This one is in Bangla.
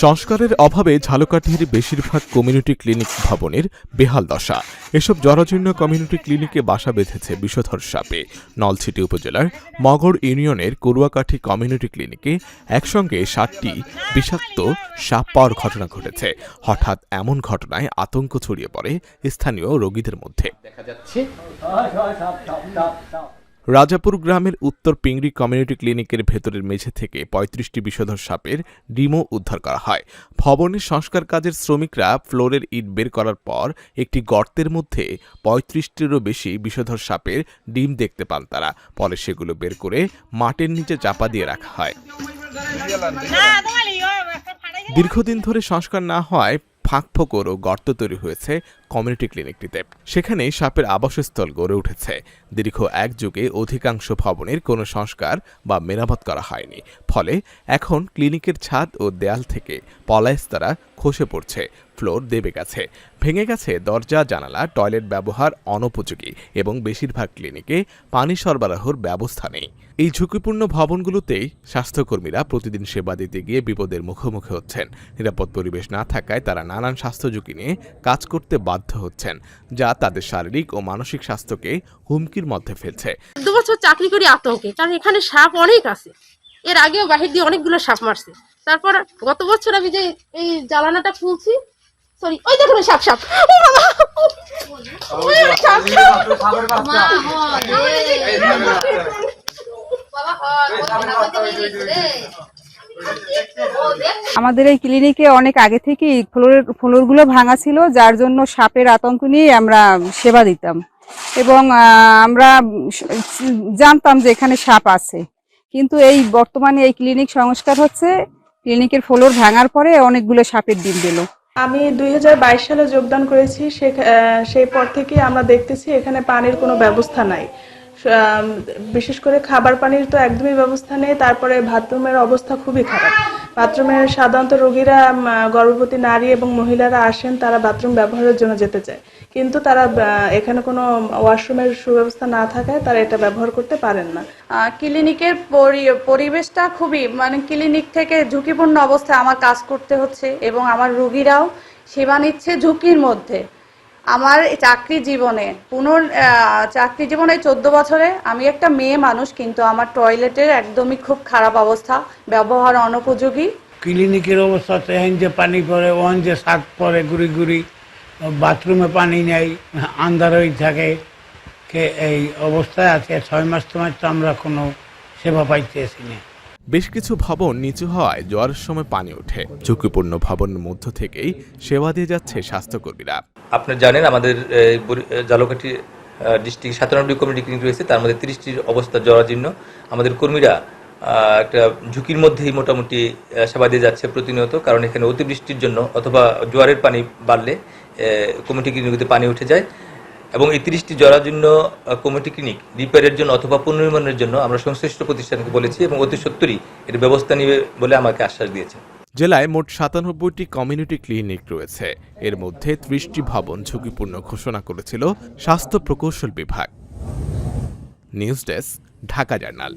সংস্কারের অভাবে ঝালকাঠির বেশিরভাগ কমিউনিটি ক্লিনিক ভবনের বেহাল দশা। এসব জরাজীর্ণ কমিউনিটি ক্লিনিকে বাসা বেঁধেছে বিষধর সাপে। নলছিটি উপজেলার মগর ইউনিয়নের কুরুয়াকাঠি কমিউনিটি ক্লিনিকে একসঙ্গে ৭টি বিষাক্ত সাপ পাওয়ার ঘটনা ঘটেছে। হঠাৎ এমন ঘটনায় আতঙ্ক ছড়িয়ে পড়ে স্থানীয় রোগীদের মধ্যে। দেখা যাচ্ছে রাজাপুর গ্রামের উত্তর পিংড়ি কমিউনিটি ক্লিনিকের ভেতরের মেঝে থেকে ৩৫টি বিষধর সাপের ডিমও উদ্ধার করা হয়। ভবনের সংস্কার কাজের শ্রমিকরা ফ্লোরের ইট বের করার পর একটি গর্তের মধ্যে ৩৫টিরও বেশি বিষধর সাপের ডিম দেখতে পান তারা। পরে সেগুলো বের করে মাটির নিচে চাপা দিয়ে রাখা হয়। দীর্ঘদিন ধরে সংস্কার না হওয়ায় ফাঁকফোকর ও গর্ত তৈরি হয়েছে কমিউনিটি ক্লিনিকটিতে। সেখানে সাপের আবাসস্থল গড়ে উঠেছে। দীর্ঘ এক যুগে অধিকাংশ ভবনের কোনো সংস্কার বা মেরামত করা হয়নি। ফলে এখন ক্লিনিকের ছাদ ও দেয়াল থেকে পলাস্তরা খসে পড়ছে, ফ্লোর দেবে গেছে, ভেঙে গেছে দরজা জানালা, টয়লেট ব্যবহার অনুপযোগী এবং বেশিরভাগ ক্লিনিকে পানি সরবরাহের ব্যবস্থা নেই। এই ঝুঁকিপূর্ণ ভবনগুলোতেই স্বাস্থ্যকর্মীরা প্রতিদিন সেবা দিতে গিয়ে বিপদের মুখোমুখি হচ্ছেন। নিরাপদ পরিবেশ না থাকায় তারা নানান স্বাস্থ্য ঝুঁকি নিয়ে কাজ করতে বাধ্য হচ্ছেন, যা তাদের শারীরিক ও মানসিক স্বাস্থ্যকে হুমকির মধ্যে ফেলছে। 2 বছর চাকরি করি আতঙ্কে, কারণ এখানে সাপ অনেক আছে। এর আগেও বাহির দিয়ে অনেকগুলো সাপ মারছে। তারপর গত বছর আমি যে এই জানালাটা খুলছি, সরি, ওই দেখুন সাপ সাপ আমাদের এই ক্লিনিকে অনেক আগে থেকেই ফ্লোরগুলো ভাঙা ছিল, যার জন্য সাপের আতঙ্ক নিয়ে আমরা সেবা দিতাম এবং আমরা জানতাম যে এখানে সাপ আছে। কিন্তু এই বর্তমানে এই ক্লিনিক সংস্কার হচ্ছে, ক্লিনিকের ফ্লোর ভাঙার পরে অনেকগুলো সাপের ডিম দিল। আমি 2022 সালে যোগদান করেছি। সেই পর থেকে আমরা দেখতেছি এখানে পানির কোনো ব্যবস্থা নাই। বিশেষ করে খাবার পানির তো একদমই ব্যবস্থা নেই। তারপরে বাথরুমের অবস্থা খুবই খারাপ। বাথরুমে সাধারণত রোগীরা, গর্ভবতী নারী এবং মহিলারা আসেন, তারা বাথরুম ব্যবহারের জন্য যেতে চায়, কিন্তু তারা এখানে কোনো ওয়াশরুমের সুব্যবস্থা না থাকায় তারা এটা ব্যবহার করতে পারেন না। ক্লিনিকের পরিবেশটা খুবই, ক্লিনিক থেকে ঝুঁকিপূর্ণ অবস্থায় আমার কাজ করতে হচ্ছে এবং আমার রোগীরাও সেবা নিচ্ছে ঝুঁকির মধ্যে। আমার চাকরি জীবনে 14 বছরে আমি একটা মেয়ে মানুষ, কিন্তু আমার টয়লেটের একদমই খুব খারাপ অবস্থা, ব্যবহার অনুপযোগী। ক্লিনিকের অবস্থা তেহেন যে পানি পড়ে, ওয়ান যে সাত পরে গুড়ি গুড়ি, বাথরুমে পানি নেই, আন্ধার হয়ে থাকে। এই অবস্থায় আছে 6 মাস তোমার, তো আমরা কোনো সেবা পাইতেছি না। বেশ কিছু ভবন নিচু হওয়ায় জোয়ারের সময় পানি ওঠে। ঝুঁকিপূর্ণ ভবনের মধ্য থেকেই সেবা দিয়ে যাচ্ছে স্বাস্থ্যকর্মীরা। আপনারা জানেন আমাদের ঝালকাঠি ডিস্ট্রিক্ট 97টি কমিউনিটি ক্লিনিক রয়েছে, তার মধ্যে 30টির অবস্থা জরাজীর্ণ। আমাদের কর্মীরা একটা ঝুঁকির মধ্যেই মোটামুটি সেবা দিয়ে যাচ্ছে প্রতিনিয়ত, কারণ এখানে অতিবৃষ্টির জন্য অথবা জোয়ারের পানি বাড়লে কমিউনিটি ক্লিনিকে পানি উঠে যায় এবং এই 30টি জরাজীর্ণ কমিউনিটি ক্লিনিক রিপেয়ারের জন্য অথবা পুনর্নির্মাণের জন্য আমরা সংশ্লিষ্ট প্রতিষ্ঠানকে বলেছি এবং অতি সত্বরই এর ব্যবস্থা নেবে বলে আমাকে আশ্বাস দিয়েছে। জেলায় মোট 97টি কমিউনিটি ক্লিনিক রয়েছে। এর মধ্যে 30টি ভবন ঝুঁকিপূর্ণ ঘোষণা করেছিল স্বাস্থ্য প্রকৌশল বিভাগ। News desk, Dhaka journal.